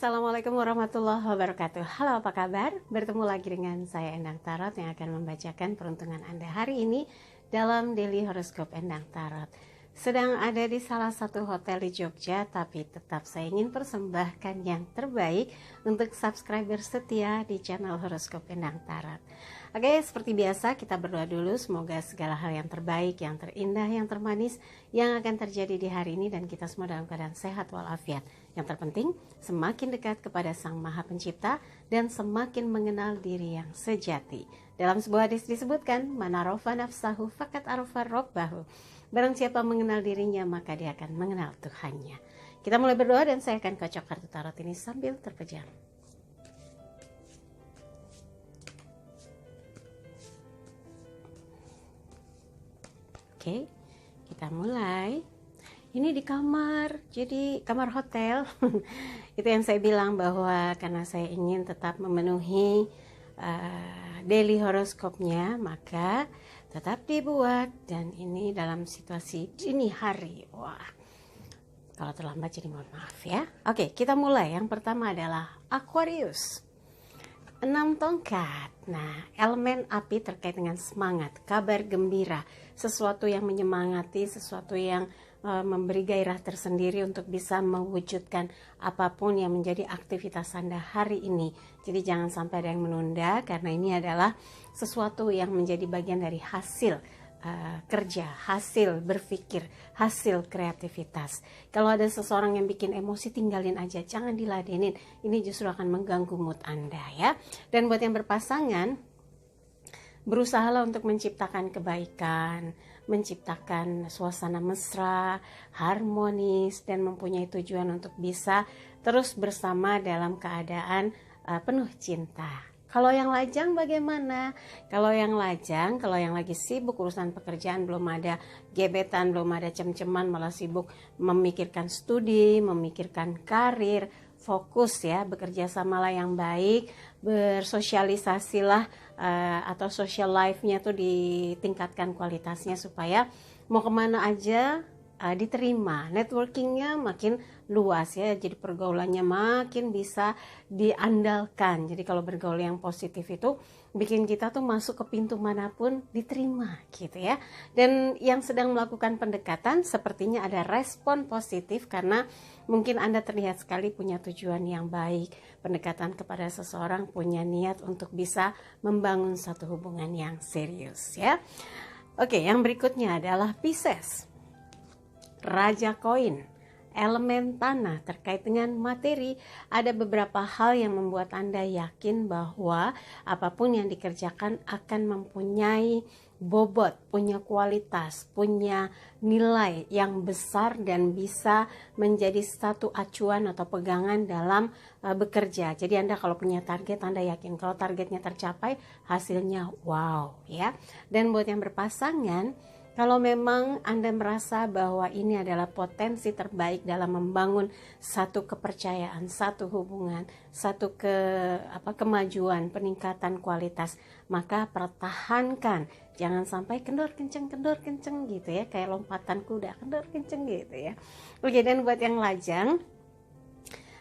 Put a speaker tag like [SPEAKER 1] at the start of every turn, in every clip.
[SPEAKER 1] Assalamualaikum warahmatullahi wabarakatuh. Halo, apa kabar? Bertemu lagi dengan saya Endang Tarot yang akan membacakan peruntungan Anda hari ini dalam Daily Horoscope Endang Tarot. Sedang ada di salah satu hotel di Jogja, tapi tetap saya ingin persembahkan yang terbaik untuk subscriber setia di channel Horoscope Endang Tarot. Oke, seperti biasa kita berdoa dulu, semoga segala hal yang terbaik, yang terindah, yang termanis yang akan terjadi di hari ini dan kita semua dalam keadaan sehat walafiat. Yang terpenting, semakin dekat kepada Sang Maha Pencipta dan semakin mengenal diri yang sejati. Dalam sebuah hadis disebutkan, "Man arafa nafsahu faqad arafa rabbahu." Barang siapa mengenal dirinya, maka dia akan mengenal Tuhannya. Kita mulai berdoa dan saya akan kocok kartu tarot ini sambil terpejam. Oke, kita mulai. Ini di kamar, jadi kamar hotel. Itu yang saya bilang bahwa karena saya ingin tetap memenuhi daily horoskopnya, maka tetap dibuat. Dan ini dalam situasi dini hari. Wah, kalau terlambat jadi mohon maaf ya. Oke, kita mulai. Yang pertama adalah Aquarius. 6 tongkat. Nah, elemen api terkait dengan semangat, kabar gembira, sesuatu yang menyemangati, sesuatu yang memberi gairah tersendiri untuk bisa mewujudkan apapun yang menjadi aktivitas Anda hari ini. Jadi jangan sampai ada yang menunda, karena ini adalah sesuatu yang menjadi bagian dari hasil kerja, hasil berpikir, hasil kreativitas. Kalau ada seseorang yang bikin emosi, tinggalin aja, jangan diladenin. Ini justru akan mengganggu mood Anda ya. Dan buat yang berpasangan, berusahalah untuk menciptakan kebaikan, menciptakan suasana mesra, harmonis, dan mempunyai tujuan untuk bisa terus bersama dalam keadaan penuh cinta. Kalau yang lajang bagaimana? Kalau yang lagi sibuk urusan pekerjaan, belum ada gebetan, belum ada cem-ceman, malah sibuk memikirkan studi, memikirkan karir, fokus ya, bekerja samalah yang baik, bersosialisasilah atau social life-nya tuh ditingkatkan kualitasnya supaya mau kemana aja diterima, networkingnya makin luas ya, jadi pergaulannya makin bisa diandalkan. Jadi kalau bergaul yang positif itu bikin kita tuh masuk ke pintu manapun diterima gitu ya. Dan yang sedang melakukan pendekatan sepertinya ada respon positif karena mungkin Anda terlihat sekali punya tujuan yang baik, pendekatan kepada seseorang, punya niat untuk bisa membangun satu hubungan yang serius ya. Oke, yang berikutnya adalah Pisces. Raja koin, elemen tanah terkait dengan materi. Ada beberapa hal yang membuat Anda yakin bahwa apapun yang dikerjakan akan mempunyai bobot, punya kualitas, punya nilai yang besar dan bisa menjadi satu acuan atau pegangan dalam bekerja. Jadi Anda kalau punya target, Anda yakin kalau targetnya tercapai, hasilnya wow ya. Dan buat yang berpasangan, kalau memang Anda merasa bahwa ini adalah potensi terbaik dalam membangun satu kepercayaan, satu hubungan, satu kemajuan, peningkatan kualitas, maka pertahankan. Jangan sampai kendor kenceng gitu ya, kayak lompatan kuda, kendor kenceng gitu ya. Oke, dan buat yang lajang,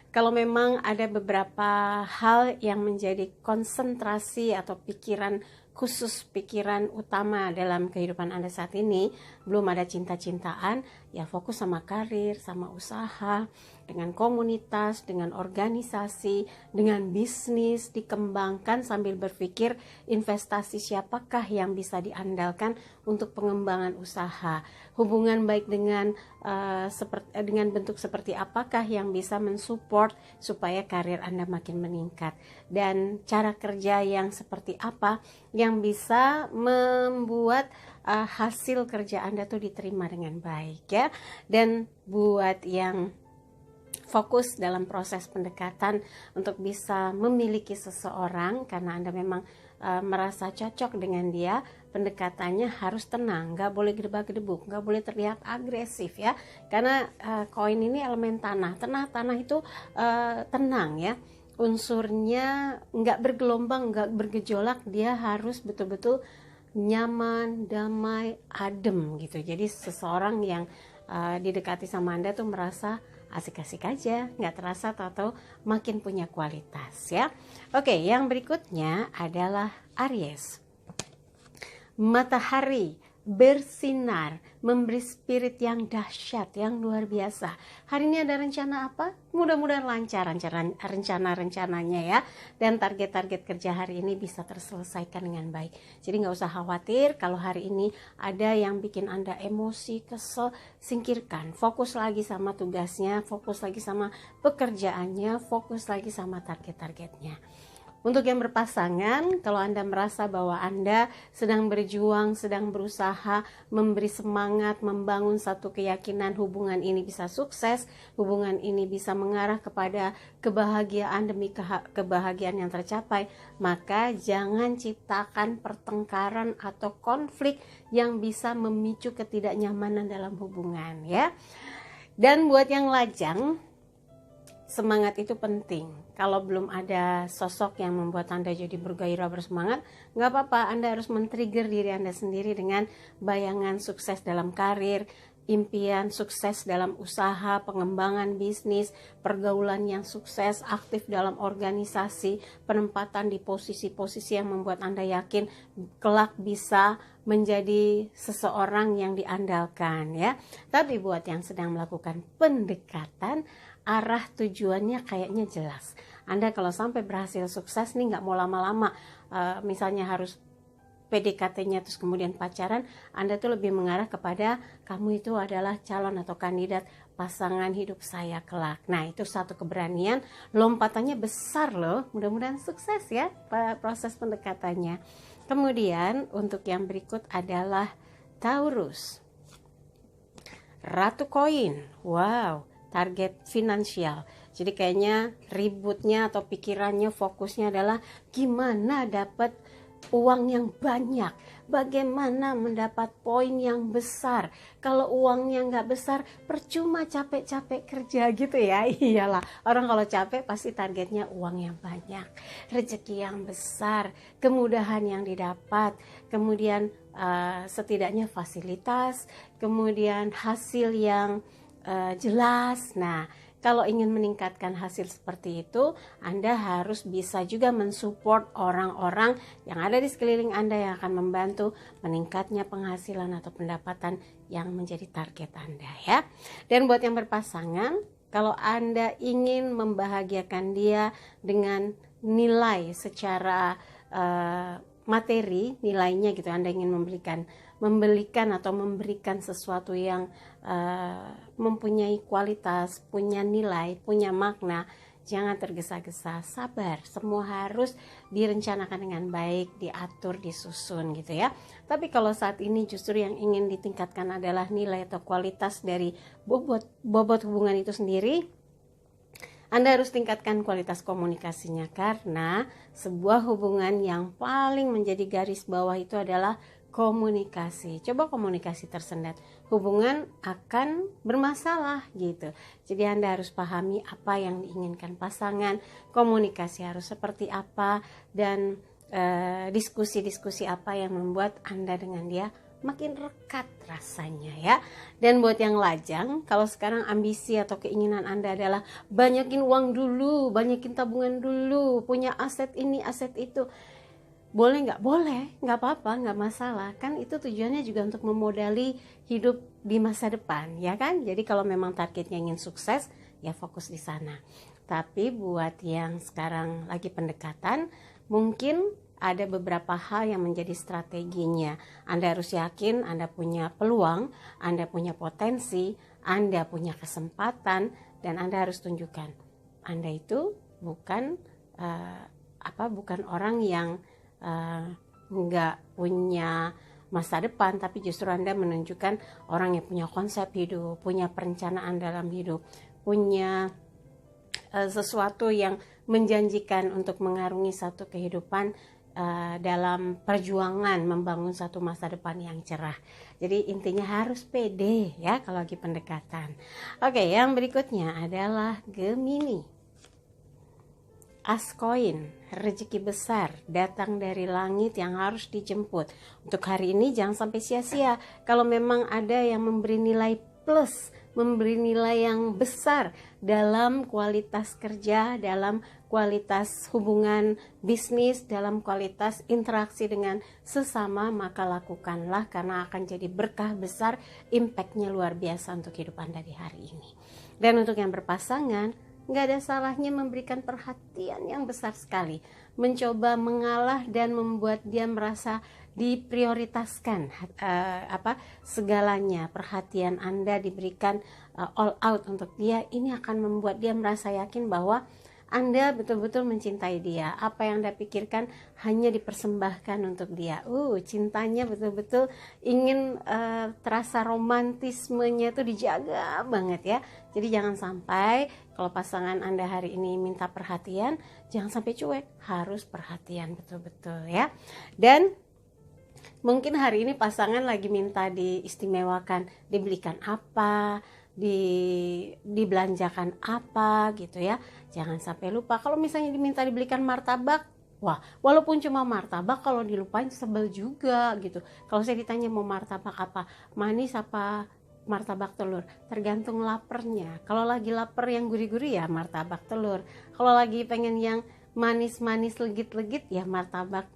[SPEAKER 1] kalau memang ada beberapa hal yang menjadi konsentrasi atau pikiran khusus, pikiran utama dalam kehidupan Anda saat ini, belum ada cinta-cintaan, ya fokus sama karir, sama usaha, dengan komunitas, dengan organisasi, dengan bisnis, dikembangkan sambil berpikir investasi siapakah yang bisa diandalkan untuk pengembangan usaha, hubungan baik dengan dengan bentuk seperti apakah yang bisa mensupport supaya karir Anda makin meningkat, dan cara kerja yang seperti apa yang bisa membuat hasil kerja Anda tuh diterima dengan baik ya. Dan buat yang fokus dalam proses pendekatan untuk bisa memiliki seseorang karena Anda memang merasa cocok dengan dia, pendekatannya harus tenang, nggak boleh gedebak-gedebuk, nggak boleh terlihat agresif ya, karena koin ini elemen tanah itu tenang ya, unsurnya nggak bergelombang, nggak bergejolak, dia harus betul-betul nyaman, damai, adem gitu. Jadi seseorang yang didekati sama Anda tuh merasa asik-asik aja, nggak terasa tahu-tahu makin punya kualitas ya. Oke, yang berikutnya adalah Aries. Matahari bersinar, memberi spirit yang dahsyat, yang luar biasa. Hari ini ada rencana apa? Mudah-mudahan lancar rencana-rencananya ya. Dan target-target kerja hari ini bisa terselesaikan dengan baik. Jadi nggak usah khawatir kalau hari ini ada yang bikin Anda emosi, kesel, singkirkan. Fokus lagi sama tugasnya, fokus lagi sama pekerjaannya, fokus lagi sama target-targetnya. Untuk yang berpasangan, kalau Anda merasa bahwa Anda sedang berjuang, sedang berusaha, memberi semangat, membangun satu keyakinan hubungan ini bisa sukses, hubungan ini bisa mengarah kepada kebahagiaan demi kebahagiaan yang tercapai, maka jangan ciptakan pertengkaran atau konflik yang bisa memicu ketidaknyamanan dalam hubungan ya. Dan buat yang lajang, semangat itu penting. Kalau belum ada sosok yang membuat Anda jadi bergairah, bersemangat, nggak apa-apa. Anda harus men-trigger diri Anda sendiri dengan bayangan sukses dalam karir, impian sukses dalam usaha, pengembangan bisnis, pergaulan yang sukses, aktif dalam organisasi, penempatan di posisi-posisi yang membuat Anda yakin kelak bisa menjadi seseorang yang diandalkan ya. Tapi buat yang sedang melakukan pendekatan, arah tujuannya kayaknya jelas. Anda kalau sampai berhasil sukses nih nggak mau lama-lama, misalnya harus PDKT-nya terus kemudian pacaran, Anda tuh lebih mengarah kepada kamu itu adalah calon atau kandidat pasangan hidup saya kelak. Nah itu satu keberanian, lompatannya besar loh, mudah-mudahan sukses ya proses pendekatannya. Kemudian untuk yang berikut adalah Taurus. Ratu koin, wow, target finansial. Jadi kayaknya ributnya atau pikirannya fokusnya adalah gimana dapat uang yang banyak, bagaimana mendapat poin yang besar. Kalau uangnya nggak besar, percuma capek-capek kerja gitu ya. Iyalah, orang kalau capek pasti targetnya uang yang banyak, rezeki yang besar, kemudahan yang didapat, kemudian setidaknya fasilitas, kemudian hasil yang jelas. Nah, kalau ingin meningkatkan hasil seperti itu, Anda harus bisa juga mensupport orang-orang yang ada di sekeliling Anda yang akan membantu meningkatnya penghasilan atau pendapatan yang menjadi target Anda ya. Dan buat yang berpasangan, kalau Anda ingin membahagiakan dia dengan nilai secara materi, nilainya gitu, Anda ingin membelikan atau memberikan sesuatu yang mempunyai kualitas, punya nilai, punya makna, jangan tergesa-gesa, sabar. Semua harus direncanakan dengan baik, diatur, disusun gitu ya. Tapi kalau saat ini justru yang ingin ditingkatkan adalah nilai atau kualitas dari bobot hubungan itu sendiri, Anda harus tingkatkan kualitas komunikasinya, karena sebuah hubungan yang paling menjadi garis bawah itu adalah komunikasi. Coba komunikasi tersendat, hubungan akan bermasalah gitu. Jadi Anda harus pahami apa yang diinginkan pasangan, komunikasi harus seperti apa, dan diskusi-diskusi apa yang membuat Anda dengan dia makin rekat rasanya ya. Dan buat yang lajang, kalau sekarang ambisi atau keinginan Anda adalah banyakin uang dulu, banyakin tabungan dulu, punya aset ini, aset itu, boleh nggak? Boleh, nggak apa-apa, nggak masalah. Kan itu tujuannya juga untuk memodali hidup di masa depan, ya kan? Jadi kalau memang targetnya ingin sukses, ya fokus di sana. Tapi buat yang sekarang lagi pendekatan, mungkin ada beberapa hal yang menjadi strateginya. Anda harus yakin Anda punya peluang, Anda punya potensi, Anda punya kesempatan, dan Anda harus tunjukkan Anda itu bukan bukan orang yang nggak punya masa depan, tapi justru Anda menunjukkan orang yang punya konsep hidup, punya perencanaan dalam hidup, punya sesuatu yang menjanjikan untuk mengarungi satu kehidupan dalam perjuangan membangun satu masa depan yang cerah. Jadi intinya harus pede ya kalau lagi pendekatan. Oke, yang berikutnya adalah Gemini. As koin, rezeki besar datang dari langit yang harus dijemput. Untuk hari ini jangan sampai sia-sia. Kalau memang ada yang memberi nilai plus memberi nilai yang besar dalam kualitas kerja, dalam kualitas hubungan bisnis, dalam kualitas interaksi dengan sesama, maka lakukanlah karena akan jadi berkah besar, impact-nya luar biasa untuk hidup Anda di hari ini. Dan untuk yang berpasangan, nggak ada salahnya memberikan perhatian yang besar sekali, mencoba mengalah dan membuat dia merasa diprioritaskan, segalanya, perhatian Anda diberikan all out untuk dia. Ini akan membuat dia merasa yakin bahwa Anda betul-betul mencintai dia. Apa yang Anda pikirkan hanya dipersembahkan untuk dia. Cintanya betul-betul ingin terasa romantismenya itu dijaga banget ya. Jadi jangan sampai kalau pasangan Anda hari ini minta perhatian, jangan sampai cuek, harus perhatian betul-betul ya. Dan mungkin hari ini pasangan lagi minta diistimewakan, dibelikan apa, dibelanjakan apa gitu ya. Jangan sampai lupa. Kalau misalnya diminta dibelikan martabak, wah, walaupun cuma martabak, kalau dilupain sebel juga gitu. Kalau saya ditanya mau martabak apa, manis apa martabak telur, tergantung lapernya. Kalau lagi lapar yang gurih-gurih ya martabak telur. Kalau lagi pengen yang manis-manis legit-legit ya martabak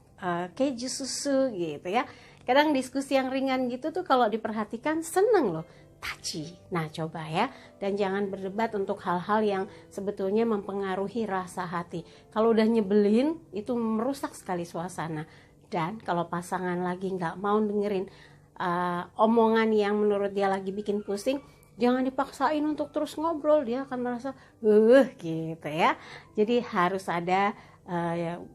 [SPEAKER 1] keju susu gitu ya. Kadang diskusi yang ringan gitu tuh kalau diperhatikan seneng loh, touchy. Nah coba ya, dan jangan berdebat untuk hal-hal yang sebetulnya mempengaruhi rasa hati. Kalau udah nyebelin itu merusak sekali suasana. Dan kalau pasangan lagi nggak mau dengerin omongan yang menurut dia lagi bikin pusing, jangan dipaksain untuk terus ngobrol, dia akan merasa gitu ya. Jadi harus ada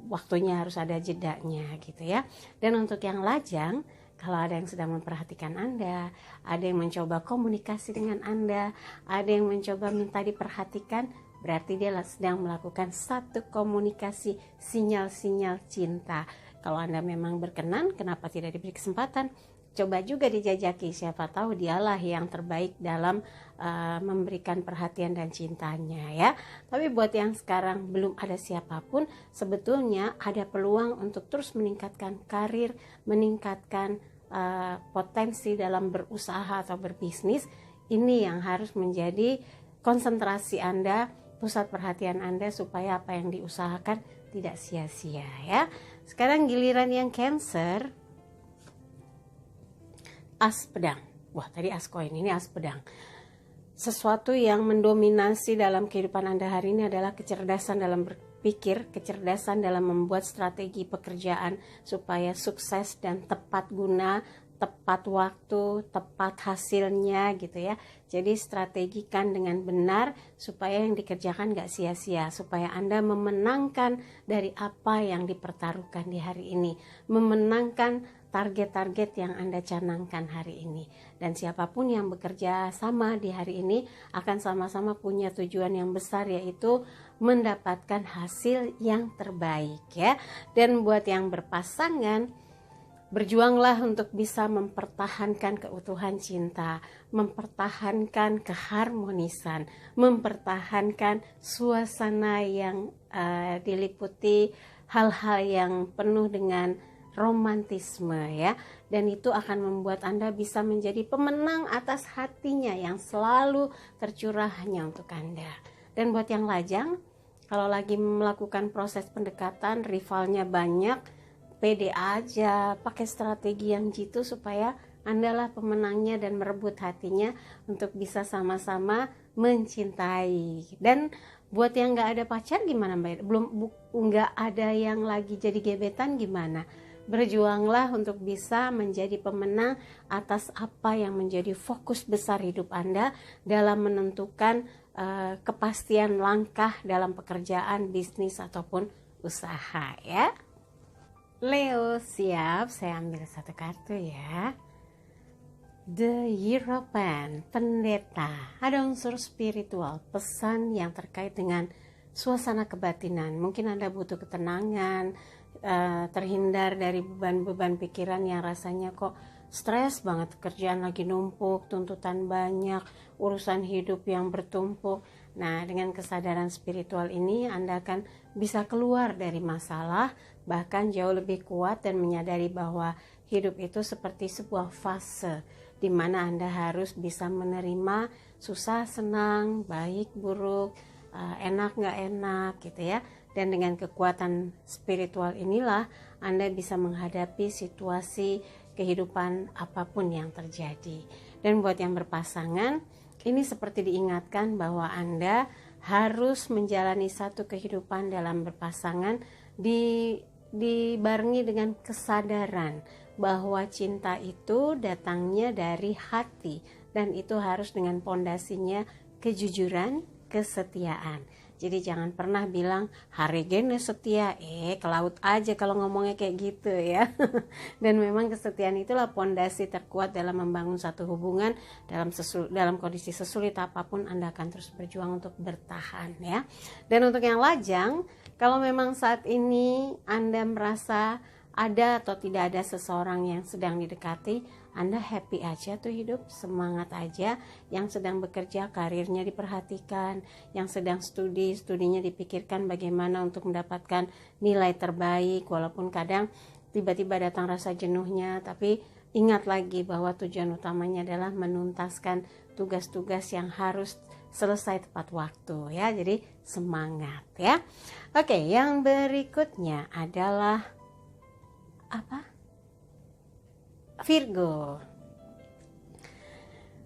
[SPEAKER 1] waktunya, harus ada jedanya gitu ya. Dan untuk yang lajang, kalau ada yang sedang memperhatikan Anda, ada yang mencoba komunikasi dengan Anda, ada yang mencoba minta diperhatikan, berarti dia sedang melakukan satu komunikasi sinyal-sinyal cinta. Kalau Anda memang berkenan, kenapa tidak diberi kesempatan? Coba juga dijajaki, siapa tahu dialah yang terbaik dalam memberikan perhatian dan cintanya ya. Tapi buat yang sekarang belum ada siapapun, sebetulnya ada peluang untuk terus meningkatkan karir, meningkatkan potensi dalam berusaha atau berbisnis. Ini yang harus menjadi konsentrasi Anda, pusat perhatian Anda, supaya apa yang diusahakan tidak sia-sia ya. Sekarang giliran yang Cancer, as pedang. Wah, tadi as koin, ini as pedang. Sesuatu yang mendominasi dalam kehidupan Anda hari ini adalah kecerdasan dalam berpikir, kecerdasan dalam membuat strategi pekerjaan supaya sukses dan tepat guna, tepat waktu, tepat hasilnya gitu ya. Jadi strategikan dengan benar supaya yang dikerjakan gak sia-sia, supaya Anda memenangkan dari apa yang dipertaruhkan di hari ini, memenangkan target-target yang Anda canangkan hari ini. Dan siapapun yang bekerja sama di hari ini akan sama-sama punya tujuan yang besar, yaitu mendapatkan hasil yang terbaik ya. Dan buat yang berpasangan, berjuanglah untuk bisa mempertahankan keutuhan cinta, mempertahankan keharmonisan, mempertahankan suasana yang diliputi hal-hal yang penuh dengan romantisme ya. Dan itu akan membuat Anda bisa menjadi pemenang atas hatinya yang selalu tercurah hanya untuk Anda. Dan buat yang lajang, kalau lagi melakukan proses pendekatan, rivalnya banyak, pede aja, pakai strategi yang jitu supaya Anda lah pemenangnya dan merebut hatinya untuk bisa sama-sama mencintai. Dan buat yang nggak ada pacar gimana Mbak? Nggak ada yang lagi jadi gebetan gimana? Berjuanglah untuk bisa menjadi pemenang atas apa yang menjadi fokus besar hidup Anda dalam menentukan kepastian langkah dalam pekerjaan, bisnis ataupun usaha ya. Leo, siap? Saya ambil satu kartu ya. The Hierophant, pendeta. Ada unsur spiritual, pesan yang terkait dengan suasana kebatinan. Mungkin Anda butuh ketenangan, terhindar dari beban-beban pikiran yang rasanya kok stres banget, kerjaan lagi numpuk, tuntutan banyak, urusan hidup yang bertumpuk. Nah, dengan kesadaran spiritual ini Anda akan bisa keluar dari masalah, bahkan jauh lebih kuat dan menyadari bahwa hidup itu seperti sebuah fase di mana Anda harus bisa menerima susah, senang, baik, buruk, enak, nggak enak gitu ya. Dan dengan kekuatan spiritual inilah Anda bisa menghadapi situasi kehidupan apapun yang terjadi. Dan buat yang berpasangan, ini seperti diingatkan bahwa Anda harus menjalani satu kehidupan dalam berpasangan dibarengi dengan kesadaran bahwa cinta itu datangnya dari hati, dan itu harus dengan pondasinya kejujuran, kesetiaan. Jadi jangan pernah bilang hari gini setia, ke laut aja kalau ngomongnya kayak gitu ya. Dan memang kesetiaan itulah pondasi terkuat dalam membangun satu hubungan dalam kondisi sesulit apapun. Anda akan terus berjuang untuk bertahan ya. Dan untuk yang lajang, kalau memang saat ini Anda merasa ada atau tidak ada seseorang yang sedang didekati, Anda happy aja tuh hidup, semangat aja. Yang sedang bekerja, karirnya diperhatikan. Yang sedang studinya dipikirkan bagaimana untuk mendapatkan nilai terbaik. Walaupun kadang tiba-tiba datang rasa jenuhnya, tapi ingat lagi bahwa tujuan utamanya adalah menuntaskan tugas-tugas yang harus selesai tepat waktu ya. Jadi semangat ya. Oke, yang berikutnya adalah Virgo.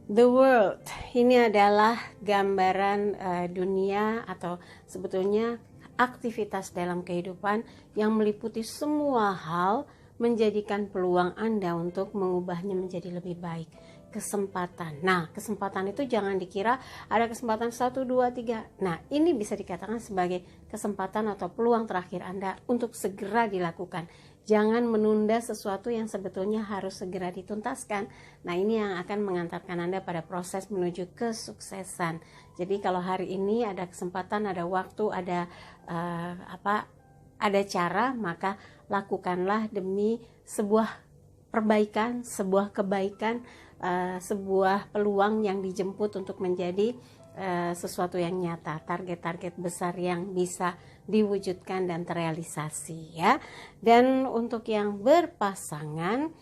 [SPEAKER 1] The world ini adalah gambaran dunia atau sebetulnya aktivitas dalam kehidupan yang meliputi semua hal, menjadikan peluang Anda untuk mengubahnya menjadi lebih baik. Kesempatan. Nah, kesempatan itu jangan dikira ada kesempatan 1, 2, 3. Nah, ini bisa dikatakan sebagai kesempatan atau peluang terakhir Anda untuk segera dilakukan. Jangan menunda sesuatu yang sebetulnya harus segera dituntaskan. Nah, ini yang akan mengantarkan Anda pada proses menuju kesuksesan. Jadi kalau hari ini ada kesempatan, ada waktu, ada cara, maka lakukanlah demi sebuah perbaikan, sebuah kebaikan, sebuah peluang yang dijemput untuk menjadi sesuatu yang nyata, target-target besar yang bisa diwujudkan dan terrealisasi ya. Dan untuk yang berpasangan,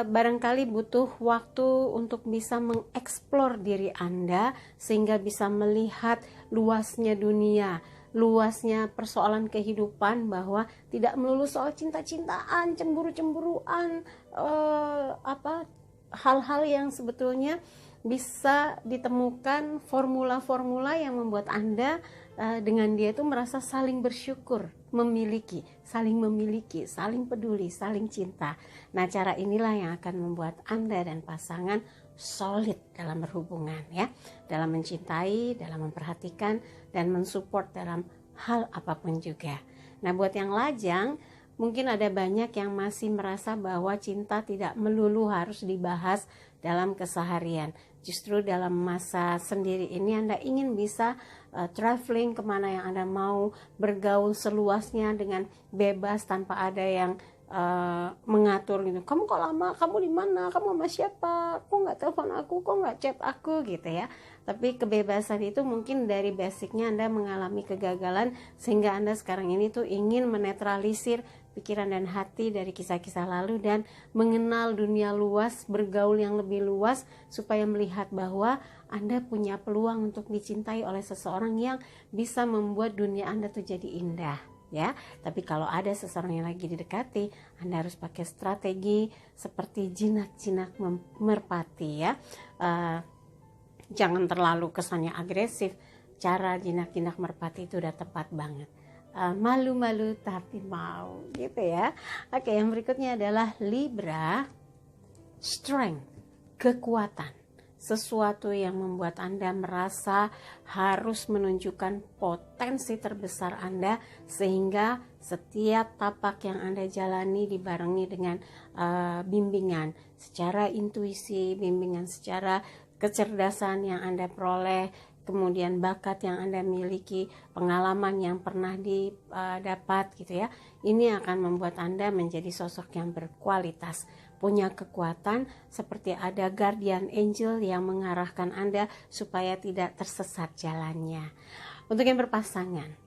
[SPEAKER 1] barangkali butuh waktu untuk bisa mengeksplor diri Anda sehingga bisa melihat luasnya dunia, luasnya persoalan kehidupan, bahwa tidak melulu soal cinta-cintaan, cemburu-cemburuan, hal-hal yang sebetulnya bisa ditemukan formula-formula yang membuat Anda dengan dia itu merasa saling bersyukur, saling memiliki, saling peduli, saling cinta. Nah, cara inilah yang akan membuat Anda dan pasangan solid dalam berhubungan ya, dalam mencintai, dalam memperhatikan, dan mensupport dalam hal apapun juga. Nah, buat yang lajang, mungkin ada banyak yang masih merasa bahwa cinta tidak melulu harus dibahas dalam keseharian. Justru dalam masa sendiri ini Anda ingin bisa traveling kemana yang Anda mau, bergaul seluasnya dengan bebas tanpa ada yang mengatur gitu. Kamu kok lama, kamu di mana, kamu sama siapa, kok nggak telepon aku, kok nggak chat aku gitu ya. Tapi kebebasan itu mungkin dari basicnya Anda mengalami kegagalan, sehingga Anda sekarang ini tuh ingin menetralisir pikiran dan hati dari kisah-kisah lalu dan mengenal dunia luas, bergaul yang lebih luas, supaya melihat bahwa Anda punya peluang untuk dicintai oleh seseorang yang bisa membuat dunia Anda tuh jadi indah ya. Tapi kalau ada seseorang yang lagi didekati, Anda harus pakai strategi seperti jinak-jinak merpati ya. Jangan terlalu kesannya agresif. Cara jinak-jinak merpati itu udah tepat banget. Malu-malu tapi mau gitu ya. Oke, yang berikutnya adalah Libra. Strength, kekuatan, sesuatu yang membuat Anda merasa harus menunjukkan potensi terbesar Anda, sehingga setiap tapak yang Anda jalani dibarengi dengan bimbingan secara intuisi, bimbingan secara kecerdasan yang Anda peroleh, kemudian bakat yang Anda miliki, pengalaman yang pernah didapat gitu ya. Ini akan membuat Anda menjadi sosok yang berkualitas, punya kekuatan, seperti ada guardian angel yang mengarahkan Anda supaya tidak tersesat jalannya. Untuk yang berpasangan,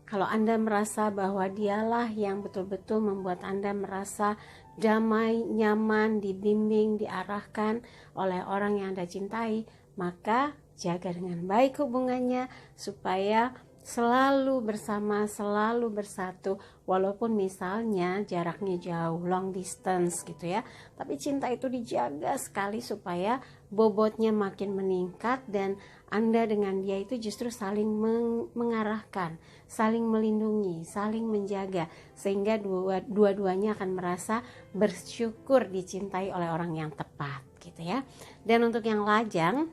[SPEAKER 1] kalau Anda merasa bahwa dialah yang betul-betul membuat Anda merasa damai, nyaman, dibimbing, diarahkan oleh orang yang Anda cintai, maka jaga dengan baik hubungannya supaya selalu bersama, selalu bersatu, walaupun misalnya jaraknya jauh, long distance gitu ya. Tapi cinta itu dijaga sekali supaya bobotnya makin meningkat dan Anda dengan dia itu justru saling mengarahkan, saling melindungi, saling menjaga, sehingga dua-duanya akan merasa bersyukur dicintai oleh orang yang tepat gitu ya. Dan untuk yang lajang,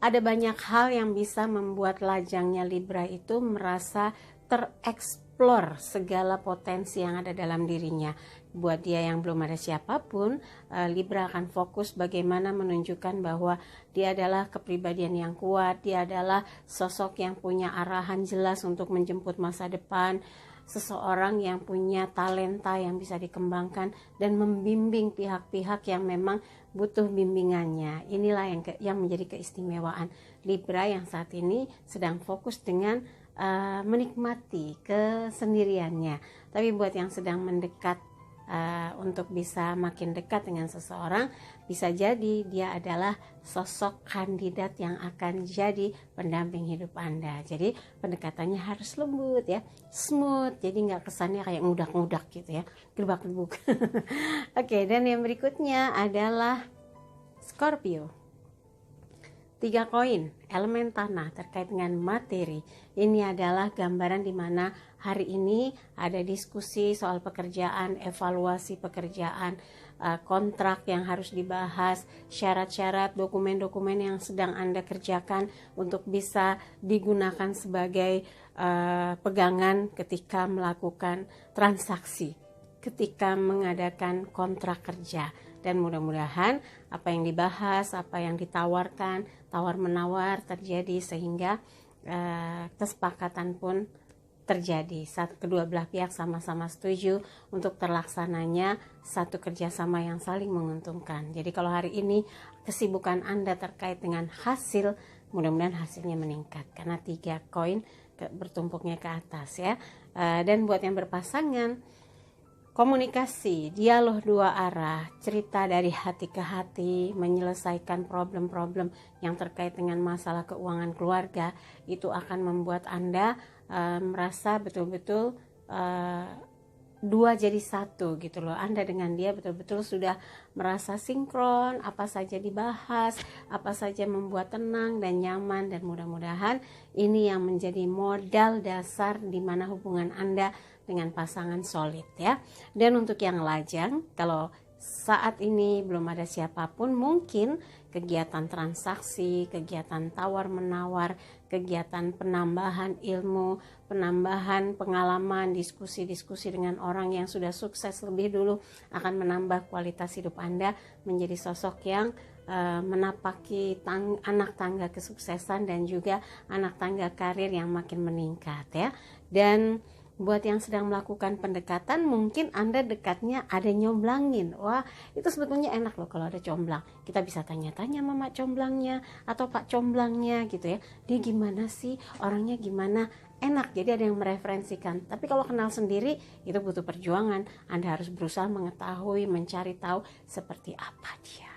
[SPEAKER 1] ada banyak hal yang bisa membuat lajangnya Libra itu merasa tereksplor segala potensi yang ada dalam dirinya. Buat dia yang belum ada siapapun, Libra akan fokus bagaimana menunjukkan bahwa dia adalah kepribadian yang kuat, dia adalah sosok yang punya arahan jelas untuk menjemput masa depan, seseorang yang punya talenta yang bisa dikembangkan dan membimbing pihak-pihak yang memang butuh bimbingannya. Inilah yang menjadi keistimewaan Libra yang saat ini sedang fokus dengan menikmati kesendiriannya. Tapi buat yang sedang mendekat untuk bisa makin dekat dengan seseorang, bisa jadi dia adalah sosok kandidat yang akan jadi pendamping hidup Anda. Jadi pendekatannya harus lembut ya, smooth, jadi nggak kesannya kayak ngudak-ngudak gitu ya, gelubak-gelubuk. Oke, dan yang berikutnya adalah Scorpio. 3 koin, elemen tanah terkait dengan materi. Ini adalah gambaran di mana hari ini ada diskusi soal pekerjaan, evaluasi pekerjaan, kontrak yang harus dibahas, syarat-syarat, dokumen-dokumen yang sedang Anda kerjakan untuk bisa digunakan sebagai pegangan ketika melakukan transaksi, ketika mengadakan kontrak kerja. Dan mudah-mudahan apa yang dibahas, apa yang ditawarkan, tawar-menawar terjadi sehingga kesepakatan pun terjadi. Saat kedua belah pihak sama-sama setuju untuk terlaksananya satu kerjasama yang saling menguntungkan. Jadi kalau hari ini kesibukan Anda terkait dengan hasil, mudah-mudahan hasilnya meningkat karena 3 koin bertumpuknya ke atas ya. Dan buat yang berpasangan, komunikasi, dialog 2 arah, cerita dari hati ke hati, menyelesaikan problem-problem yang terkait dengan masalah keuangan keluarga, itu akan membuat Anda merasa betul-betul 2 jadi 1 gitu loh. Anda dengan dia betul-betul sudah merasa sinkron, apa saja dibahas, apa saja membuat tenang dan nyaman, dan mudah-mudahan ini yang menjadi modal dasar di mana hubungan Anda dengan pasangan solid ya. Dan untuk yang lajang, kalau saat ini belum ada siapapun, mungkin kegiatan transaksi, kegiatan tawar-menawar, kegiatan penambahan ilmu, penambahan pengalaman, diskusi-diskusi dengan orang yang sudah sukses lebih dulu akan menambah kualitas hidup Anda menjadi sosok yang menapaki anak tangga kesuksesan dan juga anak tangga karir yang makin meningkat ya. Dan buat yang sedang melakukan pendekatan, mungkin Anda dekatnya ada nyomblangin. Wah, itu sebetulnya enak loh kalau ada comblang. Kita bisa tanya-tanya mama comblangnya atau pak comblangnya gitu ya. Dia gimana sih, orangnya gimana, enak. Jadi ada yang mereferensikan. Tapi kalau kenal sendiri, itu butuh perjuangan. Anda harus berusaha mengetahui, mencari tahu seperti apa dia.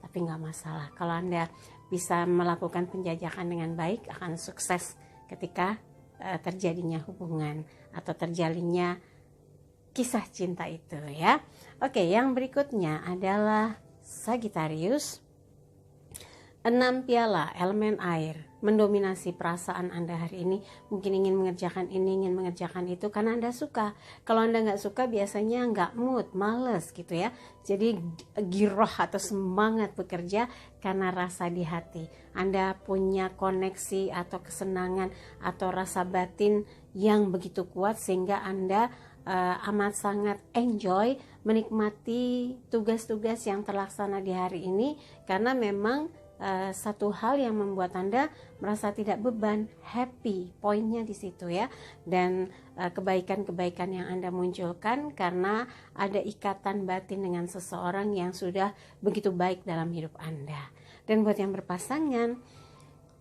[SPEAKER 1] Tapi nggak masalah. Kalau Anda bisa melakukan penjajakan dengan baik, akan sukses ketika terjadinya hubungan atau terjalinnya kisah cinta itu ya. Oke, yang berikutnya adalah Sagittarius. 6 piala, elemen air, mendominasi perasaan Anda hari ini. Mungkin ingin mengerjakan ini, ingin mengerjakan itu karena Anda suka. Kalau Anda nggak suka, biasanya nggak mood, males gitu ya. Jadi giroh atau semangat bekerja karena rasa di hati. Anda punya koneksi atau kesenangan atau rasa batin yang begitu kuat sehingga Anda amat sangat enjoy menikmati tugas-tugas yang terlaksana di hari ini, karena memang satu hal yang membuat Anda merasa tidak beban, happy, poinnya di situ ya. Dan kebaikan-kebaikan yang Anda munculkan karena ada ikatan batin dengan seseorang yang sudah begitu baik dalam hidup Anda. Dan buat yang berpasangan,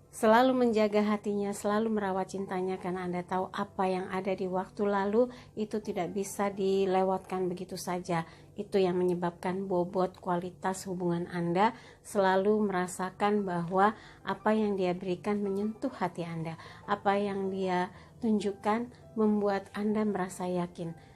[SPEAKER 1] selalu menjaga hatinya, selalu merawat cintanya, karena Anda tahu apa yang ada di waktu lalu itu tidak bisa dilewatkan begitu saja. Itu yang menyebabkan bobot kualitas hubungan Anda, selalu merasakan bahwa apa yang dia berikan menyentuh hati Anda, apa yang dia tunjukkan membuat Anda merasa yakin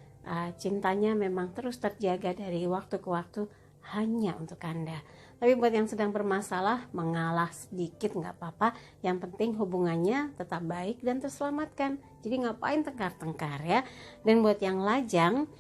[SPEAKER 1] cintanya memang terus terjaga dari waktu ke waktu hanya untuk Anda. Tapi buat yang sedang bermasalah, mengalah sedikit nggak apa-apa. Yang penting hubungannya tetap baik dan terselamatkan. Jadi ngapain tengkar-tengkar ya. Dan buat yang lajang,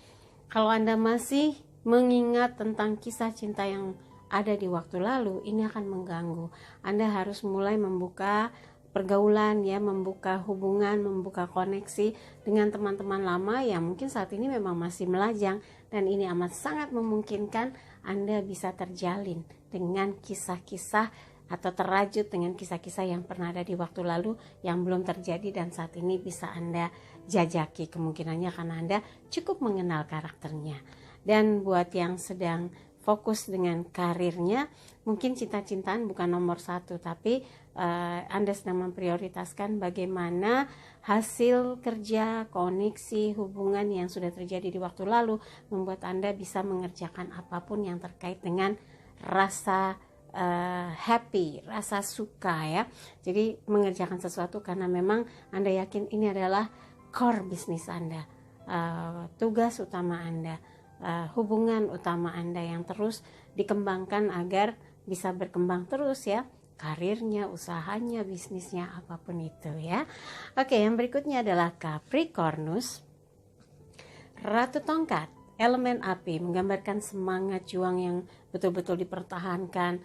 [SPEAKER 1] kalau Anda masih mengingat tentang kisah cinta yang ada di waktu lalu, ini akan mengganggu. Anda harus mulai membuka pergaulan ya, membuka hubungan, membuka koneksi dengan teman-teman lama yang mungkin saat ini memang masih melajang, dan ini amat sangat memungkinkan Anda bisa terjalin dengan kisah-kisah atau terrajut dengan kisah-kisah yang pernah ada di waktu lalu yang belum terjadi dan saat ini bisa Anda jajaki kemungkinannya karena Anda cukup mengenal karakternya. Dan buat yang sedang fokus dengan karirnya, mungkin cinta-cintaan bukan nomor satu, tapi Anda sedang memprioritaskan bagaimana hasil kerja, koneksi, hubungan yang sudah terjadi di waktu lalu membuat Anda bisa mengerjakan apapun yang terkait dengan rasa happy, rasa suka ya. Jadi mengerjakan sesuatu karena memang Anda yakin ini adalah core bisnis Anda, tugas utama Anda, hubungan utama Anda yang terus dikembangkan agar bisa berkembang terus ya, karirnya, usahanya, bisnisnya, apapun itu ya. Oke, yang berikutnya adalah Capricornus, Ratu Tongkat, elemen api, menggambarkan semangat juang yang betul-betul dipertahankan,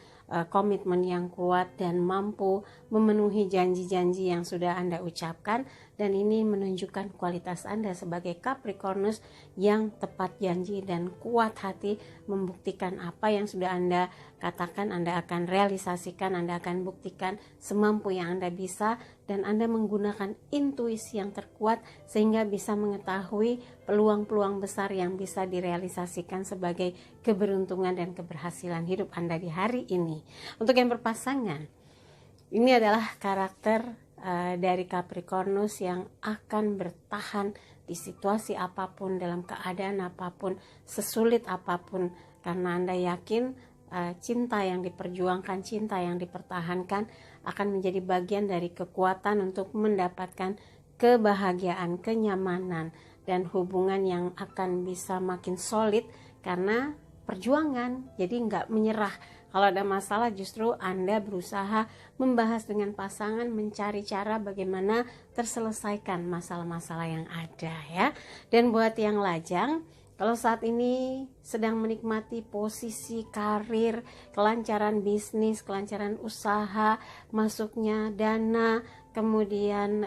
[SPEAKER 1] komitmen yang kuat dan mampu memenuhi janji-janji yang sudah Anda ucapkan, dan ini menunjukkan kualitas Anda sebagai Capricornus yang tepat janji dan kuat hati, membuktikan apa yang sudah Anda katakan Anda akan realisasikan, Anda akan buktikan semampu yang Anda bisa, dan Anda menggunakan intuisi yang terkuat sehingga bisa mengetahui peluang-peluang besar yang bisa direalisasikan sebagai keberuntungan dan keberhasilan hidup Anda di hari ini. Untuk yang berpasangan, ini adalah karakter dari Capricornus yang akan bertahan di situasi apapun, dalam keadaan apapun, sesulit apapun, karena Anda yakin cinta yang diperjuangkan, cinta yang dipertahankan akan menjadi bagian dari kekuatan untuk mendapatkan kebahagiaan, kenyamanan, dan hubungan yang akan bisa makin solid karena perjuangan. Jadi nggak menyerah. Kalau ada masalah justru Anda berusaha membahas dengan pasangan, mencari cara bagaimana terselesaikan masalah-masalah yang ada ya. Dan buat yang lajang, kalau saat ini sedang menikmati posisi karir, kelancaran bisnis, kelancaran usaha, masuknya dana, kemudian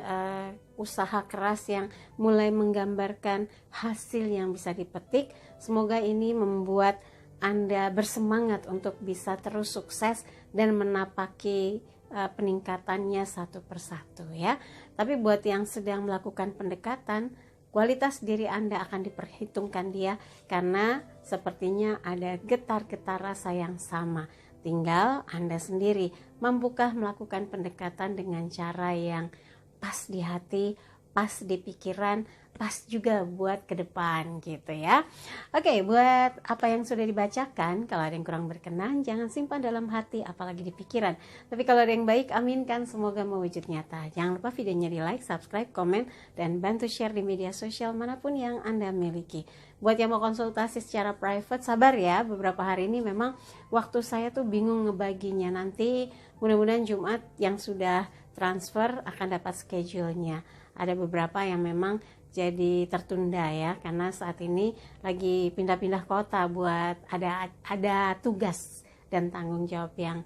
[SPEAKER 1] usaha keras yang mulai menggambarkan hasil yang bisa dipetik, semoga ini membuat Anda bersemangat untuk bisa terus sukses dan menapaki peningkatannya satu persatu ya. Tapi buat yang sedang melakukan pendekatan, kualitas diri Anda akan diperhitungkan dia, karena sepertinya ada getar-getar rasa yang sama. Tinggal Anda sendiri mampukah melakukan pendekatan dengan cara yang pas di hati, pas di pikiran, pas juga buat ke depan gitu ya. Oke, buat apa yang sudah dibacakan, kalau ada yang kurang berkenan jangan simpan dalam hati apalagi di pikiran. Tapi kalau ada yang baik, aminkan, semoga mewujud nyata. Jangan lupa videonya di like, subscribe, komen, dan bantu share di media sosial manapun yang Anda miliki. Buat yang mau konsultasi secara private, sabar ya, beberapa hari ini memang waktu saya tuh bingung ngebaginya. Nanti mudah-mudahan Jumat yang sudah transfer akan dapat schedule-nya. Ada beberapa yang memang jadi tertunda ya, karena saat ini lagi pindah-pindah kota buat ada tugas dan tanggung jawab yang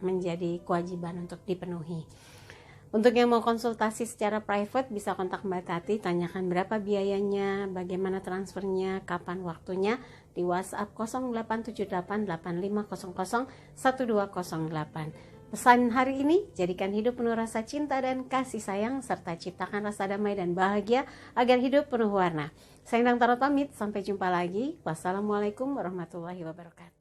[SPEAKER 1] menjadi kewajiban untuk dipenuhi. Untuk yang mau konsultasi secara private bisa kontak Mbak Tati, tanyakan berapa biayanya, bagaimana transfernya, kapan waktunya di WhatsApp 087885001208. Pesan hari ini, jadikan hidup penuh rasa cinta dan kasih sayang, serta ciptakan rasa damai dan bahagia agar hidup penuh warna. Saya Endang Tarot pamit, sampai jumpa lagi. Wassalamualaikum warahmatullahi wabarakatuh.